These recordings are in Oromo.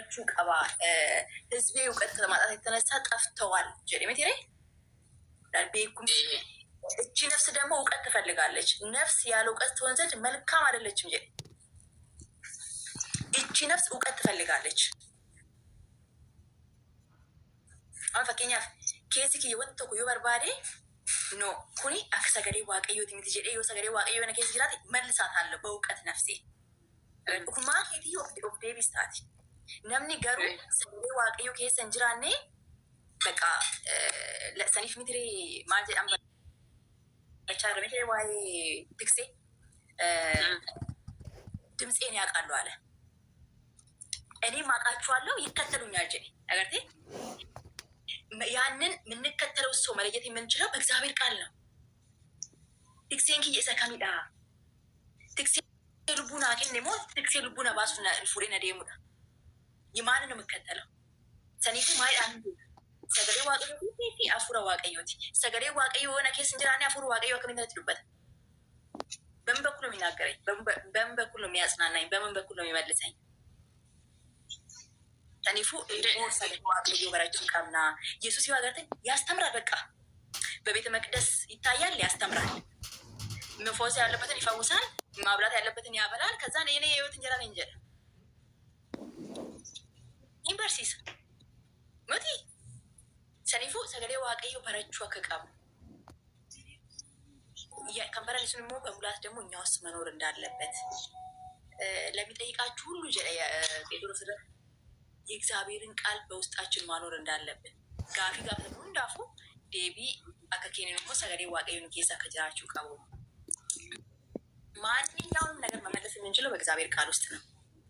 barachuu qaba. Hizbii እውቀት ከማጣት የተነሳ ጠፍተዋል ጀሪሜት ይሬ ዳልቤኩም እቺ ነፍስ ደግሞ እውቀት ትፈልጋለች። ነፍስ ያለ እውቀት ትሆን ዘንድ መልካም አይደለችም። እቺ ነፍስ እውቀት ትፈልጋለች። አሁን ፈከኛ ኬሲክ የወጥቶ ኩዩ በርባዴ ኖ ኩኒ አክሰገዴ ዋቀዮ ትምት ጀዴ ዮ ሰገዴ ዋቀዮ ነኬስ ጅራት መልሳት አለ በእውቀት ነፍሴ ኩማ ኬቲ ኦፍ ዴቪስታት ነምኒ ገሩ ሰገዴ ዋቀዮ ኬስ እንጅራኔ በቃ ለሰኒፍ ሚትሪ ማልጀ አምባ ቻለ ሚትሪ ዋይ ትክሴ ድምጼን ያውቃሉ አለ። እኔ ማቃችኋለሁ ይከተሉኛል ጀዴ አገርቴ ያንን ምንከተለው ሰው መለየት የምንችለው በእግዚአብሔር ቃል ነው። ትክሴን ኪ የሰካሚዳ ትክሴ ልቡና ግን ደሞ ትክሴ ልቡና ባሱና ፉሬና ደሙዳ ይማንን ነው የምከተለው። ሰኒፉ ማይ አንዱ ሰገሬ ዋቀዮ ፊ አፉራ ዋቀዮቲ ሰገሬ ዋቀዮ ሆነ ኬስ እንጀራኔ አፉራ ዋቀዮ ከመንነት ይሉበት በምን በኩል ነው የሚናገረኝ? በምን በኩል ነው የሚያጽናናኝ? በምን በኩል ነው የሚመልሰኝ? ሰኒፉ ሰገሬ ዋቀዮ በራችሁ ቀምና ኢየሱስ ይዋጋርተኝ ያስተምራል። በቃ በቤተ መቅደስ ይታያል፣ ያስተምራል። መፎስ ያለበትን ይፈውሳል፣ ማብላት ያለበትን ያበላል። ከዛ እኔ የህይወት እንጀራ ነኝ እንጀራ ኢምበርሲስ መቲ ሰኒፉ ሰገሌ ዋቀዮ በረቹ አከቀሙ ከንበረሊሱን ሞ በሙላት ደግሞ እኛ ውስጥ መኖር እንዳለበት ለሚጠይቃችሁ ሁሉ ጴጥሮስ የእግዚአብሔርን ቃል በውስጣችን ማኖር እንዳለብን ጋፊ ጋር ተብሎ እንዳፉ ዴቢ አከኬኔ ደግሞ ሰገሌ ዋቀዮን ኬሳ ከጅራችሁ ቀቡ ማንኛውንም ነገር መመለስ የምንችለው በእግዚአብሔር ቃል ውስጥ ነው።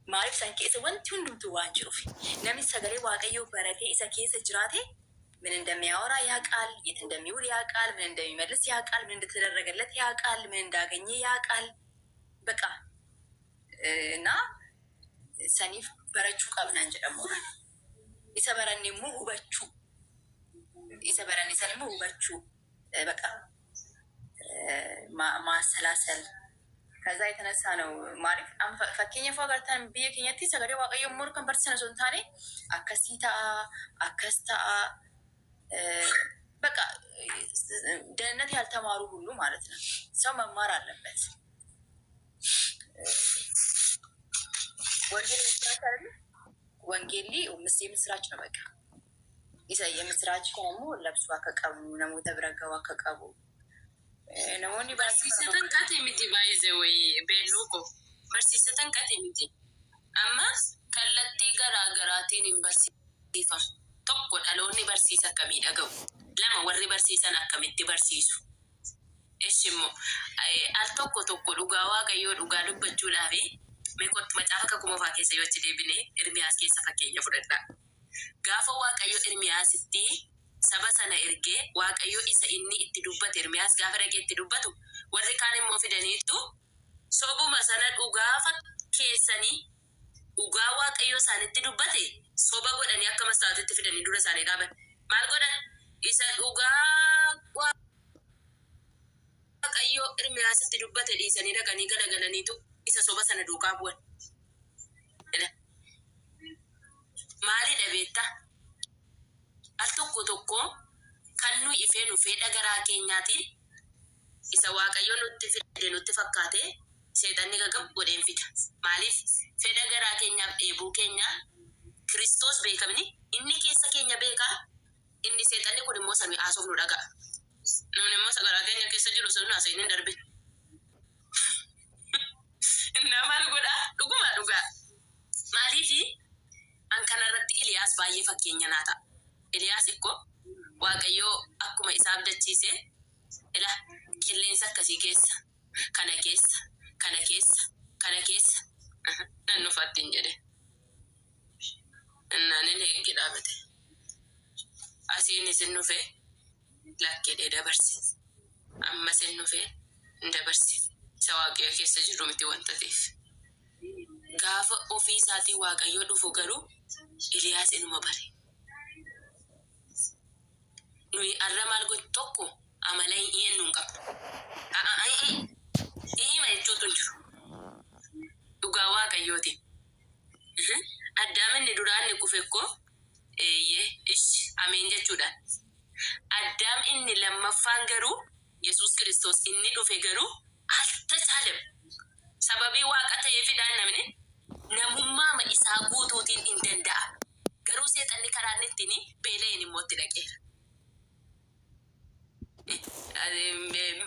ማሪፍ ሰንኬስ ወንቲ ሁንዱም ትዋንጅሩፊ ነሚ ሰገሌ ዋቀዮ በረቴ ኢሳ ኬስ ጅራቴ ምን እንደሚያወራ ያቃል፣ የት እንደሚውል ያቃል፣ ምን እንደሚመልስ ያቃል፣ ምን እንደተደረገለት ያቃል፣ ምን እንዳገኘ ያቃል። በቃ እና ሰኒፍ በረቹ ቀብና እንጂ ደግሞ ይሰበረኒ ሙ ውበቹ ይሰበረኒ ሰኒሙ ውበቹ በቃ ማሰላሰል ከዛ የተነሳ ነው ማሪፍ ፈከኛ ፋጋርታን ቢየከኛቲ ሰገሬ ዋቀዮ ሞር ከንበርሰነ ሶንታኔ አከሲታ አከስታ በቃ ደህንነት ያልተማሩ ሁሉ ማለት ነው። ሰው መማር አለበት። ወንጌሊ የምስራች ነው። በቃ የምስራች ደግሞ ለብሱ አከቀቡ ነሞ ተብረገው አከቀቡ ነሞኒ በርሲሰተን ቀት የሚቲ ባይዘ ወይ ቤሉቆ በርሲሰተን ቀት የሚቲ አማስ ከለቲ ገራገራቲን በርሲፋ tokko dhaloonni barsiisa akkamii dhaga'u lama warri barsiisan akkamitti barsiisu ishimmo al tokko dhugaa waaqayyoo dhugaa dubbachuudhaaf meeqotti macaafa kakuma keessa yoo achi deebine Ermiyaas keessa fakkeenya fudhadha. Gaafa waaqayyoo Ermiyaasitti saba sana ergee waaqayyoo isa inni itti dubbate Ermiyaas gaafa dhaqee itti dubbatu warri kaan immoo fidaniittu sobuma sana dhugaa fakkeessanii dhugaa waaqayyoo isaanitti dubbate soba godhanii akka mastaatitti fidanii dura isaanii dhaaban maal godhan isa dhugaa waaqayyoo Ermiyaasitti dubbate dhiisanii dhaqanii galagalaniitu isa soba sana duukaa bu'an. Maalidha beekta al tokko kan nuyi ifee nufee dhagaraa keenyaatiin isa waaqayyoo nutti fide nutti fakkaate seexanni gagam godheen fida. Maaliif fedha garaa keenyaaf dheebuu keenya Kiristoos beekamni inni keessa keenya beekaa inni seexanni kun immoo samii haasoof nu dhaga'a. Namni immoo sagaraa keenya keessa jiru sun haasa'in hin darbe. Maal godhaa dhuguma dhugaa. Maaliifi an kanarratti Iliyaas baay'ee fakkeenya naa ta'a. Iliyaas ikkoo waaqayyoo akkuma isaa abdachiise ila qilleensa akkasii keessa kana keessa nan nufattiin jedhe innaanin heegi dhaabate asiin isin nufe lakkedhee dabarse amma isin nufe hin dabarse isa waaqayyo keessa jiru miti wanta ta'eef gaafa ofii isaatii waaqayyoo dhufu garuu Iliyaas inuma bare nuyi arra maal gochi tokko amala hin eennuun qabu hima jechuutu jiru dhugaa waaqayyooti. Addaaminni duraanni ish ameen jechuudhaan. Addaam inni lammaffaan garuu Yesuus Kiristoos inni dhufe garuu altachaalem. Sababii waaqa ta'eefidhaan namni namummaa isaa guutuutiin hin danda'a. Garuu seexanni karaa inni ittiin beela'een immoo itti dhaqeera.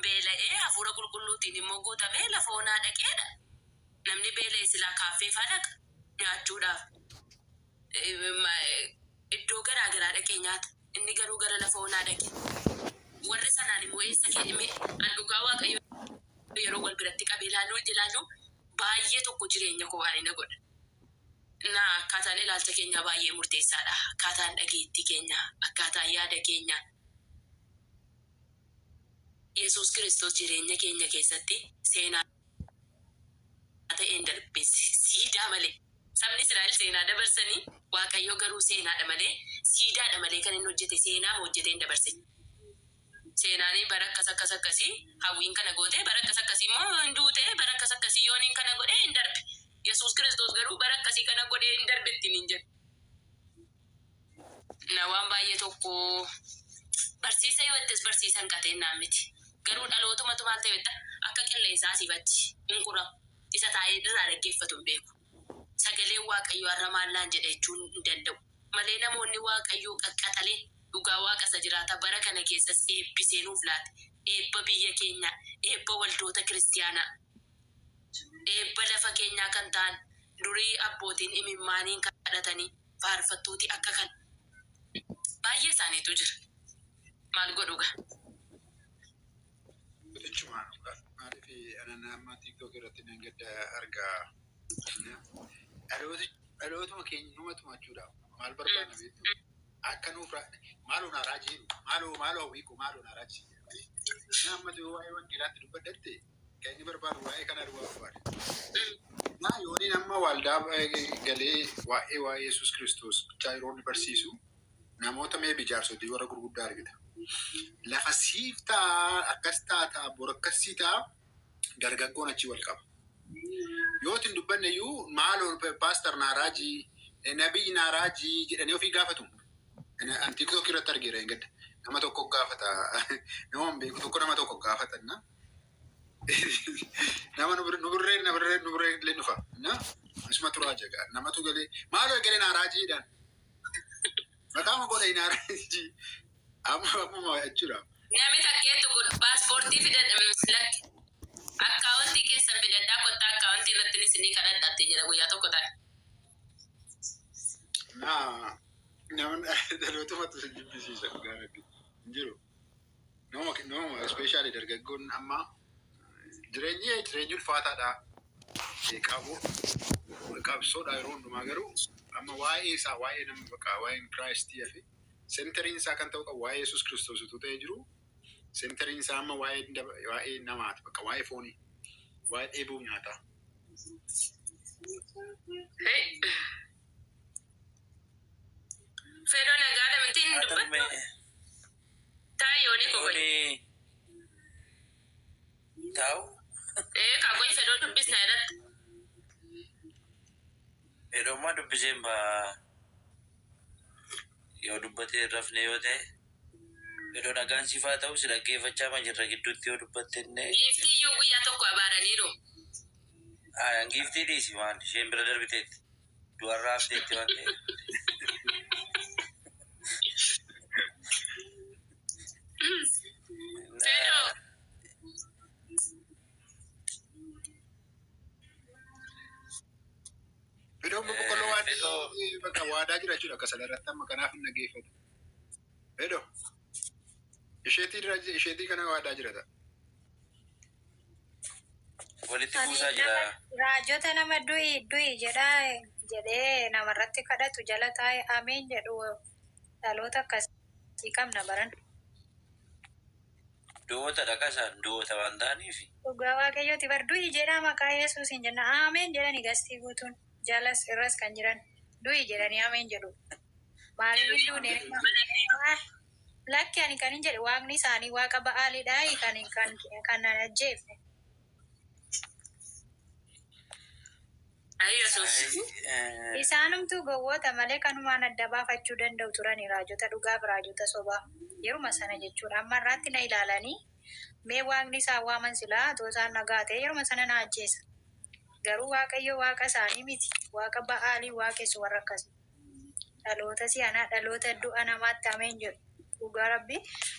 Beela'ee hafuura qulqulluutiin immoo guutamee lafa onaa dhaqeedha. Namni beela'e silaa kaaffee fa'aa dhaqa nyaachuudhaaf. Iddoo garaa garaa dhaqee nyaata. Inni garuu gara lafa onaa dhaqe. Warri sanaan immoo eessa kennime dhugaa waaqayyo yeroo wal biratti qabee ilaaluu baay'ee tokko jireenya koo waan inni godha. Akkaataan ilaalcha keenya baay'ee murteessaadha. Akkaataan dhageettii keenya, akkaataan yaada keenya. Yesuus Kiristoos jireenya keenya keessatti seenaa ta'een darbe siidaa malee. Sabni Israa'el seenaa dabarsanii waaqayyo garuu seenaadha malee siidaadha malee kan inni hojjete seenaa hojjetee hin dabarsine. Seenaanii bara akkas akkasii hawwiin kana gootee bara akkas immoo hin duutee bara akkas yooniin kana godhee hin darbe. Yesuus Kiristoos garuu bara akkasii kana godhee hin darbe ittiin hin jedhu. Na waan baay'ee tokko barsiisa yoo ittis barsiisan qateennaan miti. Garuu dhalootumatu maal ta'e akka qilleensaa sifachi hin quramu. Isa taa'ee irraa dhaggeeffatu hin beeku. Sagaleen waaqayyoo har'a maallaan jedha jechuun hin danda'u. Malee namoonni waaqayyoo qaqqaxalee dhugaa waaqa isa jiraata bara kana keessas eebbisee nuuf laate. Eebba biyya keenyaa, eebba waldoota kiristiyaanaa, eebba lafa keenyaa kan ta'an durii abbootiin imimmaaniin kadhatanii faarfattooti akka kan baay'ee isaaniitu jira. Maal godhuga? Maaliif ananammaa TikTok irratti nan gadda argaa. Dhalootuma keenya numatuma jechuudha. Maal barbaadna beektu? Akka nuuf maaloo na raajii maaloo wiiku maaloo na raajii. Namatu waa'ee wangeelaatti dubbadhatte kan inni barbaadu waa'ee kana duwwaa barbaada. Yooni nama waldaa galee waa'ee Yesuus Kiristoos bichaa yeroo inni barsiisu namoota meebi jaarsotii warra gurguddaa argita. Lafa siiftaa akkas taataa bor akkasii taa dargaggoon achi wal qaba. Yootiin dubbanne iyyuu maaloo paaster Naaraajii nabii Naaraajii jedhanii ofii gaafatu. An TikTok irratti argeera hin gadda. Nama tokko gaafata. Nama beeku tokko nama tokko gaafatanna. Nama nubirree illee dhufa. Asuma turaa jagaa. Namatu galee maaloo galee Naaraajiidhaan. Maqaama godha Naaraajii. Amma jechuudha. Namni takkeetu kun paaspoortii fidadha. Akkaawwantii keessan fidadhaa kottaa akkaawwantii irratti isinii kadhadhaattee jira guyyaa tokko ta'a. Namni dhalootumatu si jibbisiisa gaaraatti jiru. Nama ispeeshaalii dargaggoon amma jireenyi ulfaataadha. Qabu qabsoodha yeroo hundumaa garuu amma waa'ee isaa waa'ee nama bakka waa'een Kiraayistii fi seentariin isaa kan ta'u qabu waa'ee Yesuus Kiristoos utuu ta'ee jiru. Seentariin isaa amma waa'ee namaati bakka waa'ee foonii waa'ee dheebuu nyaataa. Fedhoo nagaadha miti hin dubbatu. Taayyooni kokolee. Taa'u. Kaagooyi fedhoo dubbisna irratti. Fedhoomaa dubbiseen baa yoo dubbatee rafne yoo ta'e fedhoo nagaan sifaa ta'u si dhaggeeffachaa ma jirra gidduutti yoo dubbatte illee. Giiftii iyyuu guyyaa tokko abaaraniiru. Giiftii dhiisi maal isheen bira darbiteetti du'arraa hafteetti waan ta'eef. Fedhoon boqqolloo waan bakka waadaa jira jechuudha akka sadarratti amma kanaaf hin dhageeffatu. Fedhoo isheetii kana waadaa jira ta'a. Walitti buusaa jira. Raajota nama du'i jedhee namarratti kadhatu jala taa'e ameen jedhu dhaloota akkasii qabna baran. Du'oota dhaqasaan du'oota waan ta'aniif. Dhugaa waaqayyooti bar du'i jedhaa maqaa Yesuusiin jenna ameen jedhani gastii guutuun jalas irras kan jiran du'i jedhanii ameen jedhu. Maaliif duunee lakki ani kan hin jedhe waaqni isaanii waaqa ba'aaliidhaa kan ajjeefne. Ayyo sus. Isaanumtuu gowwoota malee kanumaan adda baafachuu danda'u turani raajota dhugaa fi raajota sobaa. Yeruma sana jechuudha. Amma irraatti na ilaalanii mee waaqni isaan waaman silaa otoo isaan nagaa ta'e yeruma sana na ajjeesa. Garuu Waaqayyo waaqa isaanii miti. Waaqa Ba'aalii waaqessu warra akkasii. Dhaloota si'anaa dhaloota du'a namaatti ameen jedhu. Dhugaa Rabbi.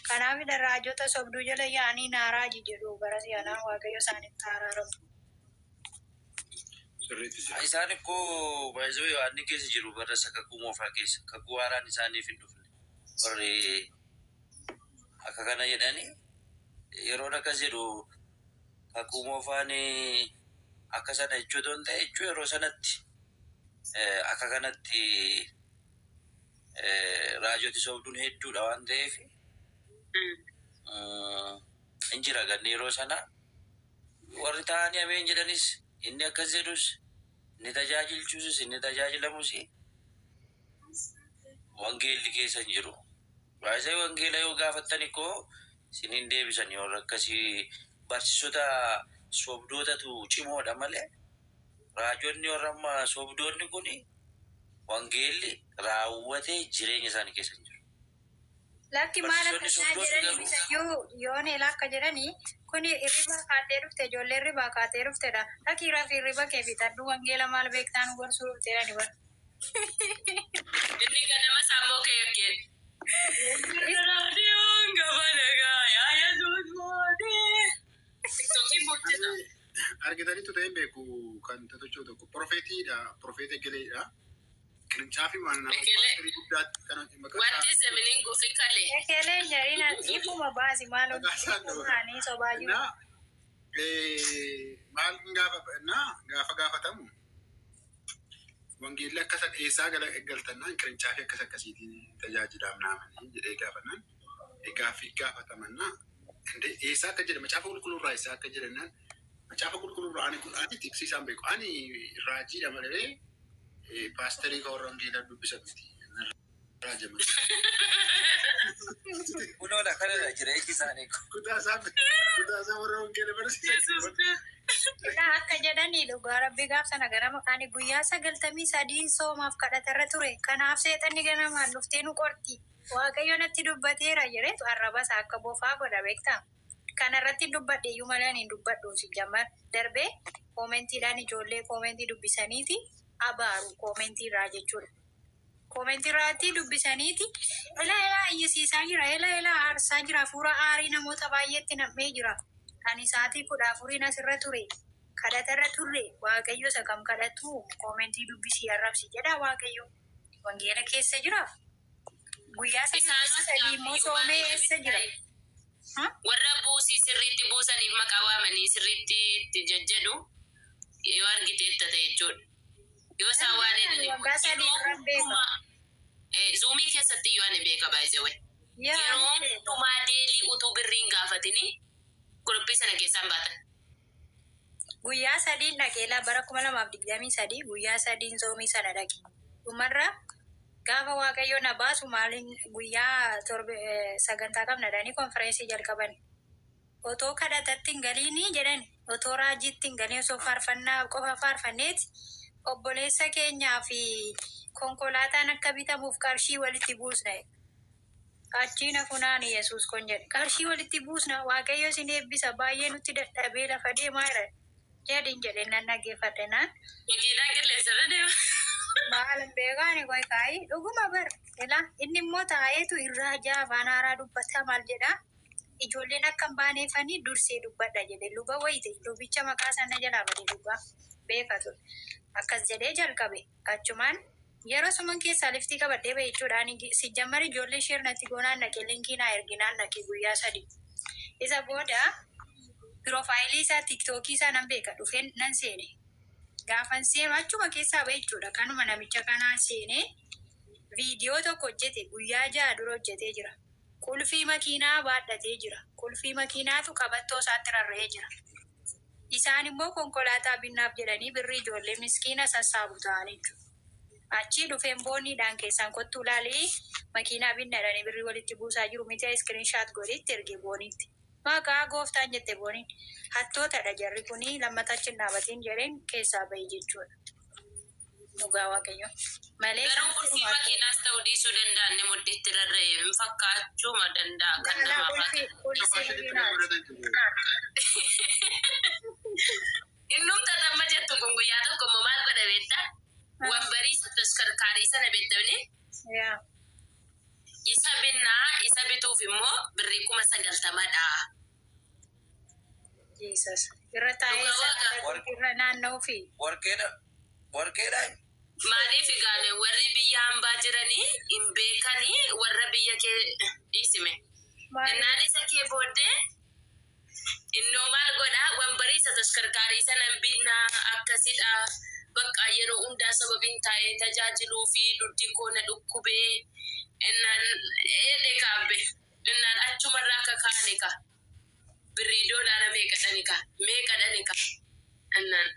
Kanaaf raajota sobduu jala yaa'anii naa raaji jedhu bara si'anaa Waaqayyo isaanitti araaramu. Isaan ikkoo baay'ee waan keessa jiru bara isa kakuu moofaa keessa kakuu haaraan isaaniif hin dhufne warri akka kana jedhanii yeroon akkas jedhu kakuu moofaan akka sana jechuu ta'an ta'e jechuu yeroo sanatti akka kanatti raajoti sobduun hedduudha waan ta'eef hin jira ganni yeroo sana warri ta'anii ameen jedhanis inni akkas jedhus inni tajaajilchuusis inni tajaajilamus wangeelli keessa hin jiru. Baay'ee wangeela yoo gaafattan ikkoo isiniin deebisan yoo akkasii barsiisota sobdootatu cimoodha malee raajonni warra amma sobdoonni kun wangeelli raawwatee jireenya isaanii keessa hin jiru. Lakki maal akkasaa jedhanii bisayyuu yoon akka jedhanii kun irriba kaatee dhufte ijoollee irribaa kaatee dhuftedha. Lakki rafii irriba kee bitadhu wangeela maal beektaan gorsuu dhuftedha ni bara. Inni ganama sammuu kee yakkeen. Raadiyoon gaba nagaa yaa Yesuus mootee. Tiktookiin hojjeta. Argitanitti ta'een beeku kan tochoo tokko profeetiidha. Profeeta Egeleedha. Qirincaafi waan nama guddaatti kan What is the meaning of Ikale? Ekeleen jarina ifuma baasi maal hojii sobaa jiru. Maal gaafa gaafatamu wangeelli akkas eessaa galtannaan qirincaafi akkas akkasiitiin tajaajilaaf naamanii jedhee gaafannaan gaaffii gaafatamannaa eessaa akka jedhe macaafa qulqulluurraa eessaa akka jedhannaan macaafa qulqulluurraa ani tiksiisaan beeku ani raajiidha malee paasterii ka warra wangeelaa dubbisan miti. Kunoodha kanadha jireenyi isaanii. Kutaasaa warra wangeelaa barsiisan. Akka jedhanii dhugaa Rabbi gaafsana ganama ani guyyaa 93 soomaaf kadhatarra ture. Kanaaf seexanni ganamaan dhuftee nu qorti. Waaqayyo natti dubbateera jedhetu arrabas akka bofaa godha beektaa. Kanarratti dubbadhe iyyuu malee ani dubbadhu si jammar darbee koomentiidhaan ijoollee koomentii dubbisaniiti abaaru koomentii irraa jechuudha. Koomentii irraatti dubbisaniiti ilaa iyyisiisaa jira ilaa aarsaa jira fuula aarii namoota baay'eetti nam'ee jira. Ani sa'aatii 14 asirra ture. Kadhatarra turre Waaqayyo isa kam kadhatu koomentii dubbisii arrabsi jedha Waaqayyo. Wangeela keessa jira. Guyyaa 3 immoo soomee eessa jira? Warra buusii sirriitti buusaniif maqaa waamanii sirriitti itti jajjadhu yoo argiteetta ta'e jechuudha. Yoo isaan waan waggaa 3 irra beeka. Zuumii keessatti yoo ani beeka baay'ee yeroo hundumaa deelii utuu birriin gaafatini Kurupii sana keessaan baatan. Guyyaa 3 dhaqeelaa bara 2023 guyyaa 3 soomii sana dhaqe. Dhumarra gaafa Waaqayyo na baasu maaliin guyyaa sagantaa qabnadhaanii konfereensii jalqaban. Otoo kadhatatti hin galiinii jedhan otoo raajiitti hin galii osoo faarfannaa qofa faarfanneeti obboleessa keenyaa fi konkolaataan akka bitamuuf qarshii walitti buusna. Achiin hafuunaan Yesuus kun jedhe qarshii walitti buusna Waaqayyo isin eebbisa baay'ee nutti dadhabee lafa deemaa jira jedhin jedhe nan dhaggeeffadhe naan. Hojiidhaan qilleensarra deema. Maal beekaani koy kaayii dhuguma bar inni immoo taa'eetu irraa afaan haaraa dubbata maal jedhaa ijoolleen akka hin baaneefanii dursee dubbadha jedhe luba wayite lubicha maqaa sana jalaa bade dubba beekatu akkas jedhee jalqabe achumaan. Yeroo suman keessaa liftii qabadhee ba'e jechuudhaan si jammari ijoollee shirnatti goonaan dhaqee linkii naa erginaan dhaqee guyyaa 3. Isa booda piroofaayilii isaa tiktookii isaa nan beeka dhufeen nan seene. Gaafan seenu achuma keessaa ba'e jechuudha. Kanuma namicha kanaan seenee viidiyoo tokko hojjete guyyaa 6 dura hojjetee jira. Qulfii makiinaa baadhatee jira. Qulfii makiinaatu qabattoo isaatti rarra'ee jira. Isaan immoo konkolaataa binnaaf jedhanii birrii ijoollee miskiina sassaabu ta'anii jechuudha. Achi dhufeen booniidhaan keessaan kottuu laalee makiinaa binnadhanii birrii walitti buusaa jiru miti iskiriinshaat godhetti erge booniitti. Maqaa gooftaan jette booniin hattootadha jarri kunii lammata achi hin dhaabatiin jedheen keessaa bahi jechuudha. dhugaa waaqayyo malee Garuu kursii makiinaas ta'uu dhiisuu danda'an ni mudhiitti rarra'e fakkaachuma danda'a kan namaaf haqa. Innumta amma jettu kun guyyaa tokko immoo maal godha beektaa? Wambarii tashkarkaarii sana beektamni isa binnaa isa bituuf immoo birrii 90,000dha. Jesus. Irra taa'ee irra naanna'uu fi. Warqeedha. Maaliif egaan warri biyya hambaa jiranii hin beekanii warra biyya kee dhiisime. Innaan isa kee booddee innoo maal godhaa wambarii isa tashkarkaarii sana binnaa akkasidha. Bakka yeroo hundaa sababiin taa'ee tajaajiluu fi duddi koona dhukkubee innaan eedee kaabbe innaan achumarraa akka kaane ka birrii $1 meeqadhani ka innaan